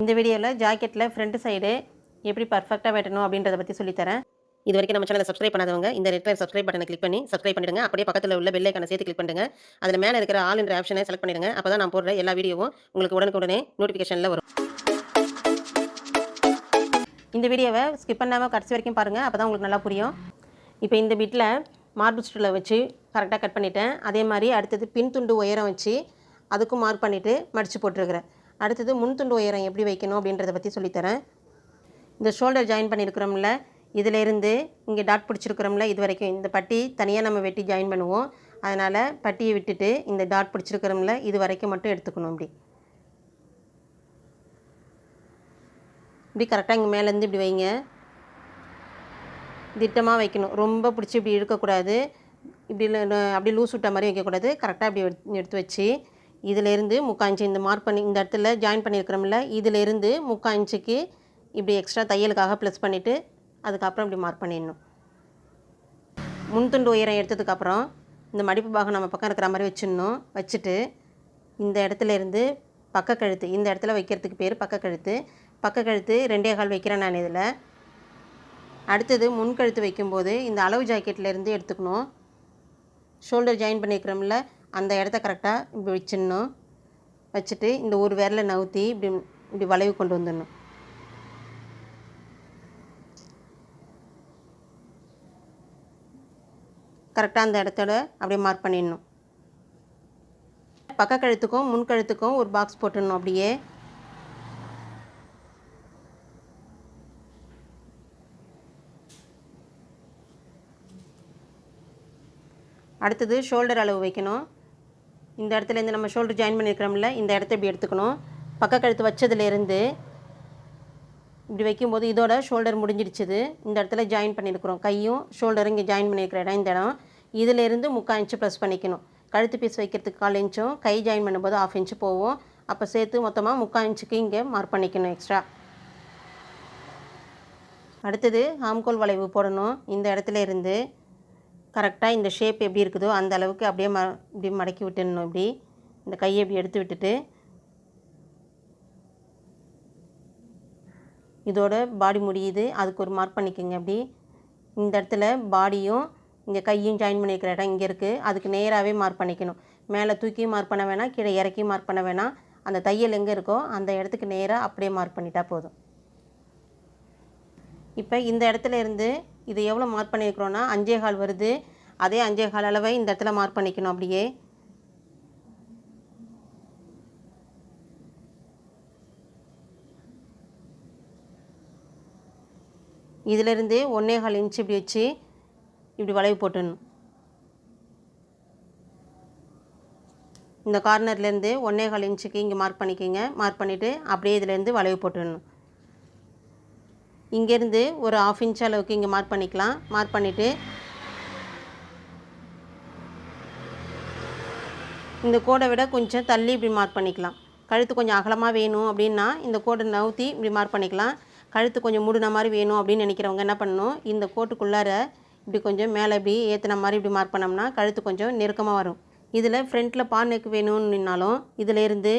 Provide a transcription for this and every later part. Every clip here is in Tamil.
இந்த வீடியோவில் ஜாக்கெட்டில் ஃப்ரண்ட் சைடு எப்படி பர்ஃபெக்டாக வெட்டணும் அப்படின்றத பற்றி சொல்லித்தரேன். இது வரைக்கும் நம்ம சேனலை சப்ஸ்கிரைப் பண்ணாதவங்க இந்த ரெட் கலர் சப்ஸ்கிரைப் பட்டனை கிளிக் பண்ணி சப்ஸ்கிரைப் பண்ணிடுங்க. அப்படியே பக்கத்தில் உள்ள பெல் ஐகானை சேர்த்து கிளிக் பண்ணுங்க. அதில் மேலே இருக்கிற ஆல் என்ற ஆப்ஷனை செலக்ட் பண்ணிடுங்க. அப்போ தான் நான் போடுற எல்லா வீடியோவும் உங்களுக்கு உடனுக்குடனே நோட்டிஃபிகேஷனில் வரும். இந்த வீடியோவை ஸ்கிப் பண்ணாமல் கடைசி வரைக்கும் பாருங்கள், அப்போ தான் உங்களுக்கு நல்லா புரியும். இப்போ இந்த பிட்டில் மார்பிள் ஸ்டூலை வச்சு கரெக்டாக கட் பண்ணிட்டேன். அதே மாதிரி அடுத்தது பின் துண்டு உயரம் வச்சு அதுக்கும் மார்க் பண்ணிவிட்டு மடித்து போட்டுருக்கிறேன். அடுத்தது முன் துண்டு உயரம் எப்படி வைக்கணும் அப்படின்றத பற்றி சொல்லித்தரேன். இந்த ஷோல்டர் ஜாயின் பண்ணியிருக்கிறோம்ல, இதிலேருந்து இங்கே டாட் பிடிச்சிருக்கிறோம்ல, இது வரைக்கும் இந்த பட்டி தனியாக நம்ம வெட்டி ஜாயின் பண்ணுவோம். அதனால் பட்டியை விட்டுட்டு இந்த டாட் பிடிச்சிருக்கிறோம்ல, இது வரைக்கும் மட்டும் எடுத்துக்கணும். இப்படி கரெக்டாக இங்கே மேலேருந்து இப்படி வைங்க. திட்டமாக வைக்கணும், ரொம்ப பிடிச்சி இப்படி இழுக்கக்கூடாது. இப்படி அப்படி லூஸ் விட்ட மாதிரி வைக்கக்கூடாது. கரெக்டாக இப்படி எடுத்து வச்சு இதிலேருந்து 3/4 இன்ச்சு இந்த மார்க் பண்ணி இந்த இடத்துல ஜாயின் பண்ணியிருக்கிறோம்ல, இதிலேருந்து 3/4 இன்ச்சுக்கு இப்படி எக்ஸ்ட்ரா தையலுக்காக ப்ளஸ் பண்ணிவிட்டு அதுக்கப்புறம் இப்படி மார்க் பண்ணிடணும். முன்துண்டு உயரம் எடுத்ததுக்கப்புறம் இந்த மடிப்பு பாகம் நம்ம பக்கம் இருக்கிற மாதிரி வச்சிடணும். வச்சுட்டு இந்த இடத்துலேருந்து பக்க கழுத்து, இந்த இடத்துல வைக்கிறதுக்கு பேர் பக்க கழுத்து. பக்க கழுத்து 2.25 வைக்கிறேன் நான் இதில். அடுத்தது முன்கழுத்து வைக்கும்போது இந்த அளவு ஜாக்கெட்லேருந்து எடுத்துக்கணும். ஷோல்டர் ஜாயின் பண்ணியிருக்கிறோம்ல, அந்த இடத்த கரெக்டாக இப்படி வச்சிடணும். வச்சுட்டு இந்த ஒரு விரலை நவுத்தி இப்படி வளைவு கொண்டு வந்துடணும். கரெக்டாக அந்த இடத்தோட அப்படியே மார்க் பண்ணிடணும். பக்க கழுத்துக்கும் முன்கழுத்துக்கும் ஒரு பாக்ஸ் போட்டுடணும். அப்படியே அடுத்தது ஷோல்டர் அளவு வைக்கணும். இந்த இடத்துலேருந்து நம்ம ஷோல்டர் ஜாயின் பண்ணியிருக்கிறோம்ல, இந்த இடத்த இப்படி எடுத்துக்கணும். பக்க கழுத்து வச்சதுலேருந்து இப்படி வைக்கும்போது இதோட ஷோல்டர் முடிஞ்சிடுச்சுது. இந்த இடத்துல ஜாயின் பண்ணியிருக்கிறோம். கையும் ஷோல்டரும் இங்கே ஜாயின் பண்ணியிருக்கிற இடம் இந்த இடம். இதிலேருந்து 3/4 இன்ச்சு ப்ளஸ் பண்ணிக்கணும். கழுத்து பீஸ் வைக்கிறதுக்கு 1/4 இன்ச்சும் கை ஜாயின் பண்ணும்போது 1/2 இன்ச்சு போவோம். அப்போ சேர்த்து மொத்தமாக 3/4 இன்ச்சுக்கு இங்கே மார்க் பண்ணிக்கணும் எக்ஸ்ட்ரா. அடுத்தது ஆம்கோல் வளைவு போடணும். இந்த இடத்துல இருந்து கரெக்டாக இந்த ஷேப் எப்படி இருக்குதோ அந்த அளவுக்கு அப்படியே இப்படி மடக்கி விட்டுடணும். இப்படி இந்த கையை இப்படி எடுத்து விட்டுட்டு இதோட பாடி முடியுது, அதுக்கு ஒரு மார்க் பண்ணிக்கோங்க. அப்படி இந்த இடத்துல பாடியும் இங்கே கையும் ஜாயின் பண்ணியிருக்கிற இடம் இங்கே இருக்குது, அதுக்கு நேராகவே மார்க் பண்ணிக்கணும். மேலே தூக்கியும் மார்க் பண்ண வேணாம், கீழே இறக்கியும் மார்க் பண்ண வேணாம். அந்த தையல் எங்கே இருக்கோ அந்த இடத்துக்கு நேராக அப்படியே மார்க் பண்ணிட்டா போதும். இப்போ இந்த இடத்துல இருந்து இது எவ்வளோ மார்க் பண்ணியிருக்கிறோன்னா 5.25 வருது. அதே 5.25 அளவை இந்த இடத்துல மார்க் பண்ணிக்கணும். அப்படியே இதிலிருந்து 1.25 இன்ச்சு இப்படி வச்சு இப்படி வளைவு போட்டுடணும். இந்த கார்னர்லேருந்து 1.25 இன்ச்சுக்கு இங்கே மார்க் பண்ணிக்கோங்க. மார்க் பண்ணிவிட்டு அப்படியே இதிலேருந்து வளைவு போட்டுடணும். இங்கேருந்து ஒரு 1/2 இன்ச் அளவுக்கு இங்கே மார்க் பண்ணிக்கலாம். மார்க் பண்ணிவிட்டு இந்த கோடை விட கொஞ்சம் தள்ளி இப்படி மார்க் பண்ணிக்கலாம். கழுத்து கொஞ்சம் அகலமாக வேணும் அப்படின்னா இந்த கோடை நவுத்தி இப்படி மார்க் பண்ணிக்கலாம். கழுத்து கொஞ்சம் மூடின மாதிரி வேணும் அப்படின்னு நினைக்கிறவங்க என்ன பண்ணணும், இந்த கோட்டுக்குள்ளார இப்படி கொஞ்சம் மேலே இப்படி ஏற்றின மாதிரி இப்படி மார்க் பண்ணோம்னா கழுத்து கொஞ்சம் நெருக்கமாக வரும். இதில் ஃப்ரண்ட்டில் பானைக்கு வேணும்னாலும் இதிலேருந்து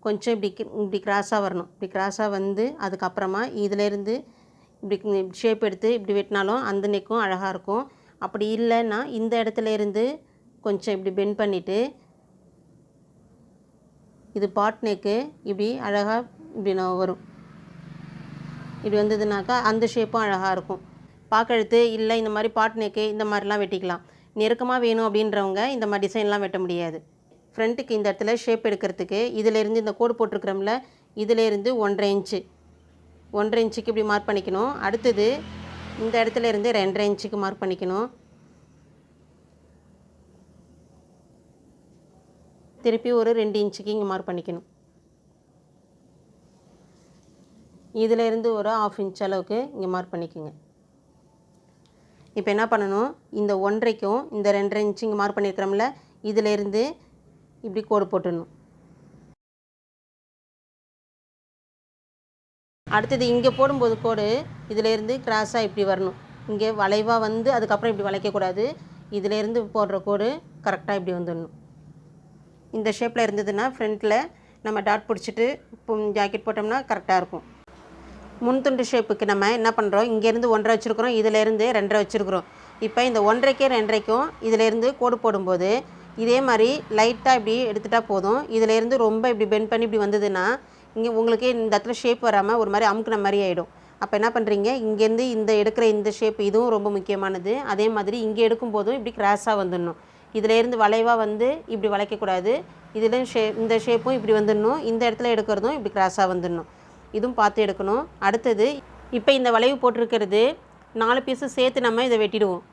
கொஞ்சம் இப்படி கிராஸாக வரணும். இப்படி கிராஸாக வந்து அதுக்கப்புறமா இதிலேருந்து இப்படி ஷேப் எடுத்து இப்படி வெட்டினாலும் அந்த நெக்கும் அழகாக இருக்கும். அப்படி இல்லைன்னா இந்த இடத்துல இருந்து கொஞ்சம் இப்படி பெண்ட் பண்ணிவிட்டு இது பாட் நெக்கு இப்படி அழகாக இப்படி வரும். இப்படி வந்ததுனாக்கா அந்த ஷேப்பும் அழகாக இருக்கும். பாக்கெழுத்து இல்லை இந்த மாதிரி பாட் நெக்கு இந்த மாதிரிலாம் வெட்டிக்கலாம். நெருக்கமாக வேணும் அப்படின்றவங்க இந்த மாதிரி டிசைன்லாம் வெட்ட முடியாது. ஃப்ரண்ட்டுக்கு இந்த இடத்துல ஷேப் எடுக்கிறதுக்கு இதிலேருந்து இந்த கோடு போட்டிருக்கிறோம்ல, இதிலேருந்து 1.5 இன்ச்சு 1.5 இன்ச்சுக்கு இப்படி மார்க் பண்ணிக்கணும். அடுத்தது இந்த இடத்துல இருந்து 2.5 இன்ச்சுக்கு மார்க் பண்ணிக்கணும். திருப்பி ஒரு 2 இன்ச்சுக்கு இங்கே மார்க் பண்ணிக்கணும். இதிலேருந்து ஒரு 1/2 இன்ச் அளவுக்கு இங்கே மார்க் பண்ணிக்கோங்க. இப்போ என்ன பண்ணணும், இந்த 1.5க்கும் இந்த 2.5 இன்ச்சு இங்கே மார்க் பண்ணியிருக்கிறோம்ல, இதிலேருந்து இப்படி கோடு போட்டுடணும். அடுத்தது இங்கே போடும்போது கோடு இதிலேருந்து கிராஸாக இப்படி வரணும். இங்கே வளைவாக வந்து அதுக்கப்புறம் இப்படி வளைக்கக்கூடாது. இதிலேருந்து போடுற கோடு கரெக்டாக இப்படி வந்துடணும். இந்த ஷேப்பில் இருந்ததுன்னா ஃப்ரண்ட்டில் நம்ம டாட் பிடிச்சிட்டு ஜாக்கெட் போட்டோம்னா கரெக்டாக இருக்கும். முன்துண்டு ஷேப்புக்கு நம்ம என்ன பண்ணுறோம், இங்கேருந்து 1.5 வச்சுருக்குறோம், இதிலேருந்து 2.5 வச்சுருக்குறோம். இப்போ இந்த 1.5க்கும் 2.5க்கும் இதிலேருந்து கோடு போடும்போது இதே மாதிரி லைட்டாக இப்படி எடுத்துகிட்டா போதும். இதிலேருந்து ரொம்ப இப்படி பெண்ட் பண்ணி இப்படி வந்ததுன்னா இங்கே உங்களுக்கு இந்த இடத்துல ஷேப் வராமல் ஒரு மாதிரி அமுக்குன மாதிரி ஆகிடும். அப்போ என்ன பண்ணுறீங்க, இங்கேருந்து இந்த எடுக்கிற இந்த ஷேப் இதுவும் ரொம்ப முக்கியமானது. அதே மாதிரி இங்கே எடுக்கும்போதும் இப்படி கிராஸாக வந்துடணும். இதிலேருந்து வளைவாக வந்து இப்படி வளைக்கக்கூடாது. இதில் இந்த ஷேப்பும் இப்படி வந்துடணும். இந்த இடத்துல எடுக்கிறதும் இப்படி கிராஸாக வந்துடணும். இதுவும் பார்த்து எடுக்கணும். அடுத்தது இப்போ இந்த வளைவு போட்டிருக்கிறது 4 பீஸு சேர்த்து நம்ம இதை வெட்டிடுவோம்.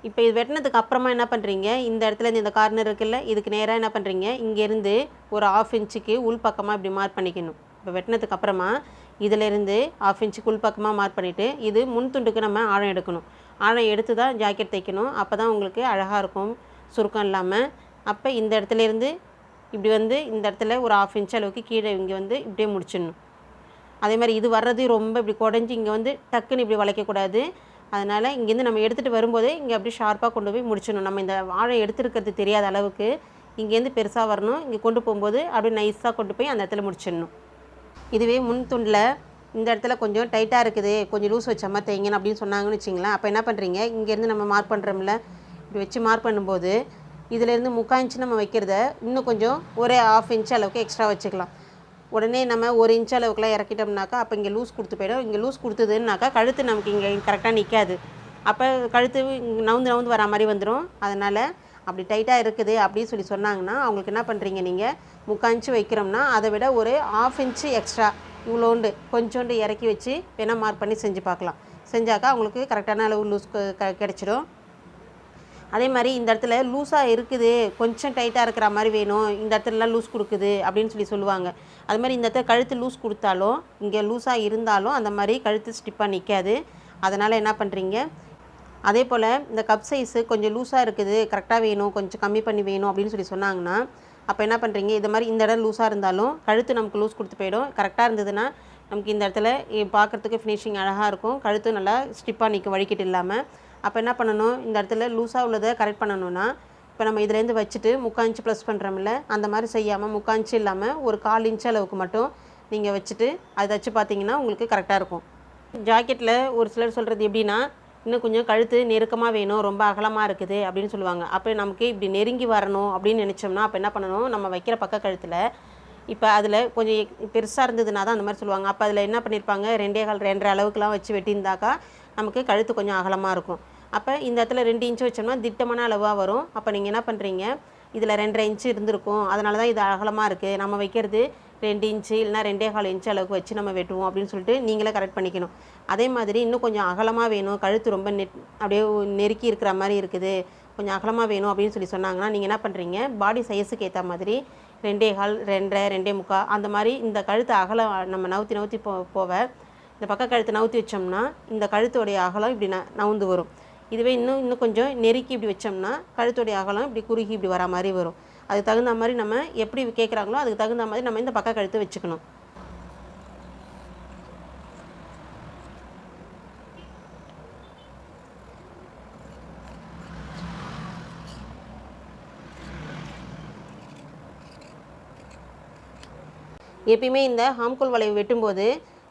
இப்போ இது வெட்டினதுக்கு அப்புறமா என்ன பண்ணுறீங்க, இந்த இடத்துலேருந்து இந்த கார்னர் இருக்குல்ல, இதுக்கு நேராக என்ன பண்ணுறீங்க, இங்கேருந்து ஒரு 1/2 இன்ச்சுக்கு உள் பக்கமாக இப்படி மார்க் பண்ணிக்கணும். இப்போ வெட்டினதுக்கு அப்புறமா இதிலேருந்து 1/2 இன்ச்சுக்கு உள் பக்கமாக மார்க் பண்ணிவிட்டு இது முன் துண்டுக்கு நம்ம ஆழம் எடுக்கணும். ஆழம் எடுத்து தான் ஜாக்கெட் தைக்கணும். அப்போ தான் உங்களுக்கு அழகாக இருக்கும், சுருக்கம் இல்லாமல். அப்போ இந்த இடத்துலேருந்து இப்படி வந்து இந்த இடத்துல ஒரு 1/2 இன்ச் அளவுக்கு கீழே இங்கே வந்து இப்படியே முடிச்சிடணும். அதே மாதிரி இது வர்றது ரொம்ப இப்படி குடஞ்சி இங்கே வந்து டக்குன்னு இப்படி வளைக்கக்கூடாது. அதனால் இங்கேருந்து நம்ம எடுத்துகிட்டு வரும்போதே இங்கே அப்படி ஷார்ப்பாக கொண்டு போய் முடிச்சிடணும். நம்ம இந்த ஆழம் எடுத்துருக்கிறது தெரியாத அளவுக்கு இங்கேருந்து பெருசாக வரணும். இங்கே கொண்டு போகும்போது அப்படியே நைஸாக கொண்டு போய் அந்த இடத்துல முடிச்சிடணும். இதுவே முன் துண்டில் இந்த இடத்துல கொஞ்சம் டைட்டாக இருக்குது, கொஞ்சம் லூஸ் வச்ச மாதிரி தைங்கன்னு அப்படின்னு சொன்னாங்கன்னு வச்சிங்களேன். அப்போ என்ன பண்ணுறீங்க, இங்கேருந்து நம்ம மார்க் பண்ணுறோம்ல, இப்படி வச்சு மார்க் பண்ணும்போது இதிலேருந்து 3/4 இன்ச்சு நம்ம வைக்கிறத இன்னும் கொஞ்சம் ஒரு 1/2 இன்ச் அளவுக்கு எக்ஸ்ட்ரா வச்சுக்கலாம். உடனே நம்ம 1 இன்ச் அளவுக்குலாம் இறக்கிட்டோம்னாக்கா அப்போ இங்கே லூஸ் கொடுத்து போயிடும். இங்கே லூஸ் கொடுத்ததுன்னாக்கா கழுத்து நமக்கு இங்கே கரெக்டாக நிற்காது. அப்போ கழுத்து நவுந்து வர மாதிரி வந்துடும். அதனால் அப்படி டைட்டாக இருக்குது அப்படின்னு சொல்லி சொன்னாங்கன்னா அவங்களுக்கு என்ன பண்ணுறீங்க, நீங்கள் 3/4 இன்ச்சு வைக்கிறோம்னா அதை விட ஒரு 1/2 இன்ச்சு எக்ஸ்ட்ரா இவ்வளோண்டு கொஞ்சோண்டு இறக்கி வச்சு வேணால் மார்க் பண்ணி செஞ்சு பார்க்கலாம். செஞ்சாக்கா அவங்களுக்கு கரெக்டான அளவு லூஸ் கிடச்சிடும். அதே மாதிரி இந்த இடத்துல லூஸாக இருக்குது, கொஞ்சம் டைட்டாக இருக்கிற மாதிரி வேணும், இந்த இடத்துலலாம் லூஸ் கொடுக்குது அப்படின்னு சொல்லி சொல்லுவாங்க. அது மாதிரி இந்த இடத்துல கழுத்து லூஸ் கொடுத்தாலும் இங்கே லூஸாக இருந்தாலும் அந்த மாதிரி கழுத்து ஸ்டிப்பாக நிற்காது. அதனால் என்ன பண்ணுறீங்க, அதே போல் இந்த கப் சைஸு கொஞ்சம் லூஸாக இருக்குது, கரெக்டாக வேணும், கொஞ்சம் கம்மி பண்ணி வேணும் அப்படின்னு சொல்லி சொன்னாங்கன்னா அப்போ என்ன பண்ணுறீங்க, இது மாதிரி இந்த இடம் லூஸாக இருந்தாலும் கழுத்து நமக்கு லூஸ் கொடுத்து போயிடும். கரெக்டாக இருந்ததுன்னா நமக்கு இந்த இடத்துல பார்க்குறதுக்கு ஃபினிஷிங் அழகாக இருக்கும், கழுத்து நல்லா ஸ்டிப்பாக நிற்கும் வழிக்கிட்டு இல்லாமல். அப்போ என்ன பண்ணணும், இந்த இடத்துல லூஸாக உள்ளதை கரெக்ட் பண்ணணும்னா இப்போ நம்ம இதுலேருந்து வச்சுட்டு 3/4 இன்ச்சு ப்ளஸ் பண்ணுறோம்ல, அந்த மாதிரி செய்யாமல் 3/4 இன்ச்சு இல்லாமல் ஒரு 1/4 இன்ச் அளவுக்கு மட்டும் நீங்கள் வச்சுட்டு அதை தச்சு பார்த்தீங்கன்னா உங்களுக்கு கரெக்டாக இருக்கும். ஜாக்கெட்டில் ஒரு சிலர் சொல்கிறது எப்படின்னா, இன்னும் கொஞ்சம் கழுத்து நெருக்கமாக வேணும், ரொம்ப அகலமாக இருக்குது அப்படின்னு சொல்லுவாங்க. அப்போ நமக்கு இப்படி நெருங்கி வரணும் அப்படின்னு நினச்சோம்னா அப்போ என்ன பண்ணணும், நம்ம வைக்கிற பக்க கழுத்தில் இப்போ அதில் கொஞ்சம் பெருசாக இருந்ததுனா தான் அந்த மாதிரி சொல்லுவாங்க. அப்போ அதில் என்ன பண்ணியிருப்பாங்க, 2.25 2.5 அளவுக்குலாம் வச்சு வெட்டியிருந்தாக்கா நமக்கு கழுத்து கொஞ்சம் அகலமாக இருக்கும். அப்போ இந்த இடத்துல 2 இன்ச்சு வச்சோம்னா திட்டமான அளவாக வரும். அப்போ நீங்கள் என்ன பண்ணுறீங்க, இதில் 2.5 இன்ச்சு இருந்திருக்கும், அதனால தான் இது அகலமாக இருக்குது, நம்ம வைக்கிறது 2 இன்ச்சு இல்லைனா 2.25 இன்ச்சு அளவுக்கு வச்சு நம்ம வெட்டுவோம் அப்படின்னு சொல்லிட்டு நீங்களே கரெக்ட் பண்ணிக்கணும். அதே மாதிரி இன்னும் கொஞ்சம் அகலமாக வேணும், கழுத்து ரொம்ப அப்படியே நெருக்கி இருக்கிற மாதிரி இருக்குது, கொஞ்சம் அகலமாக வேணும் அப்படின்னு சொல்லி சொன்னாங்கன்னா நீங்கள் என்ன பண்ணுறீங்க, பாடி சைஸுக்கு ஏற்ற மாதிரி 2.25 2.5 2.25 அந்த மாதிரி இந்த கழுத்து அகலம் நம்ம நவுத்தி போவ இந்த பக்க கழுத்து நவுத்தி வச்சோம்னா இந்த கழுத்தோடைய அகலம் இப்படி நவுந்து வரும். இதுவே இன்னும் கொஞ்சம் நெருக்கி இப்படி வச்சோம்னா கழுத்தோடைய அகலம் இப்படி குறுகி இப்படி வர மாதிரி வரும். அதுக்கு தகுந்த மாதிரி நம்ம எப்படி கேட்குறாங்களோ அதுக்கு தகுந்த மாதிரி நம்ம இந்த பக்க கழுத்து வச்சுக்கணும். எப்பயுமே இந்த ஹாம்கோல் வளைவு வெட்டும்போது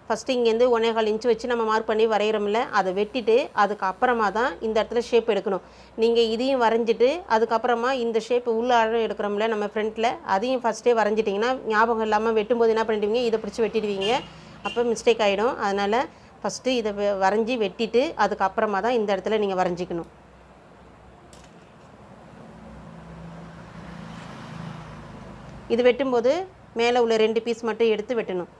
ஃபஸ்ட்டு இங்கேருந்து 1.25 இன்ச்சு வச்சு நம்ம மார்க் பண்ணி வரைகிறோம்ல, அதை வெட்டிட்டு அதுக்கப்புறமா தான் இந்த இடத்துல ஷேப் எடுக்கணும். நீங்கள் இதையும் வரைஞ்சிட்டு அதுக்கப்புறமா இந்த ஷேப் உள்ள ஆழம் எடுக்கிறோம்ல நம்ம ஃப்ரண்ட்டில், அதையும் ஃபஸ்ட்டே வரைஞ்சிட்டிங்கன்னா ஞாபகம் இல்லாமல் வெட்டும்போது என்ன பண்ணிடுவீங்க, இதை பிடிச்சி வெட்டிடுவீங்க, அப்போ மிஸ்டேக் ஆகிடும். அதனால் ஃபஸ்ட்டு இதை வரைஞ்சி வெட்டிட்டு அதுக்கப்புறமா தான் இந்த இடத்துல நீங்கள் வரைஞ்சிக்கணும். இது வெட்டும்போது மேலே உள்ள 2 பீஸ் மட்டும் எடுத்து வெட்டணும்.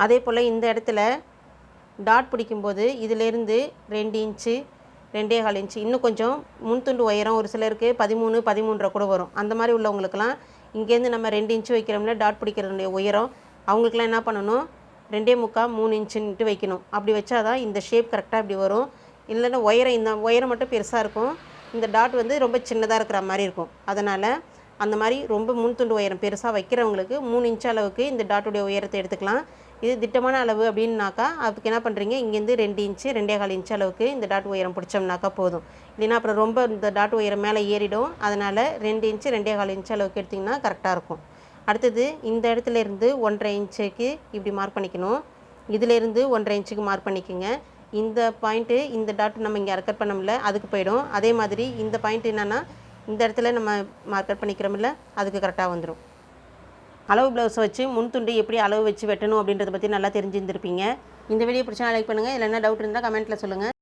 அதே போல் இந்த இடத்துல டாட் பிடிக்கும்போது இதிலேருந்து 2 இன்ச்சு 2.25 இன்ச்சு இன்னும் கொஞ்சம் முன்துண்டு உயரம் ஒரு சிலருக்கு 13 13.5 கூட வரும். அந்த மாதிரி உள்ளவங்களுக்கெல்லாம் இங்கேருந்து நம்ம 2 இன்ச்சு வைக்கிறோம்ல டாட் பிடிக்கிறதுடைய உயரம், அவங்களுக்குலாம் என்ன பண்ணணும் 2.25 3 இன்ச்சுன்ட்டு வைக்கணும். அப்படி வச்சா தான் இந்த ஷேப் கரெக்டாக இப்படி வரும். இல்லைன்னா உயரம் இந்த உயரம் மட்டும் பெருசாக இருக்கும், இந்த டாட் வந்து ரொம்ப சின்னதாக இருக்கிற மாதிரி இருக்கும். அதனால் அந்த மாதிரி ரொம்ப முன்துண்டு உயரம் பெருசாக வைக்கிறவங்களுக்கு 3 இன்ச்சு அளவுக்கு இந்த டாட்டுடைய உயரத்தை எடுத்துக்கலாம். இது திட்டமான அளவு அப்படின்னாக்கா அதுக்கு என்ன பண்ணுறீங்க, இங்கேருந்து 2 இன்ச்சு 2.25 இன்ச்சு அளவுக்கு இந்த டாட் உயரம் பிடிச்சோம்னாக்கா போதும். இல்லைன்னா அப்புறம் ரொம்ப இந்த டாட் உயரம் மேலே ஏறிடும். அதனால் 2 இன்ச்சு 2.25 இன்ச்சு அளவுக்கு எடுத்திங்கன்னா கரெக்டாக இருக்கும். அடுத்தது இந்த இடத்துல இருந்து 1.5 இன்ச்சுக்கு இப்படி மார்க் பண்ணிக்கணும். இதிலேருந்து 1.5 இன்ச்சுக்கு மார்க் பண்ணிக்கோங்க. இந்த பாயிண்ட்டு இந்த டாட் நம்ம இங்கே கட் பண்ணோம்ல அதுக்கு போயிடும். அதே மாதிரி இந்த பாயிண்ட் என்னென்னா இந்த இடத்துல நம்ம மார்க்கட் பண்ணிக்கிறோம்ல அதுக்கு கரெக்டாக வந்துடும். அளவு ப்ளவுஸை வச்சு முன்துண்டு எப்படி அளவு வச்சு வெட்டணும் அப்படின்றத பற்றி நல்லா தெரிஞ்சிருந்திருப்பீங்க. இந்த வீடியோ பிடிச்சா லைக் பண்ணுங்கள். இல்லைன்னா டவுட் இருந்தால் கமெண்ட்டில் சொல்லுங்கள்.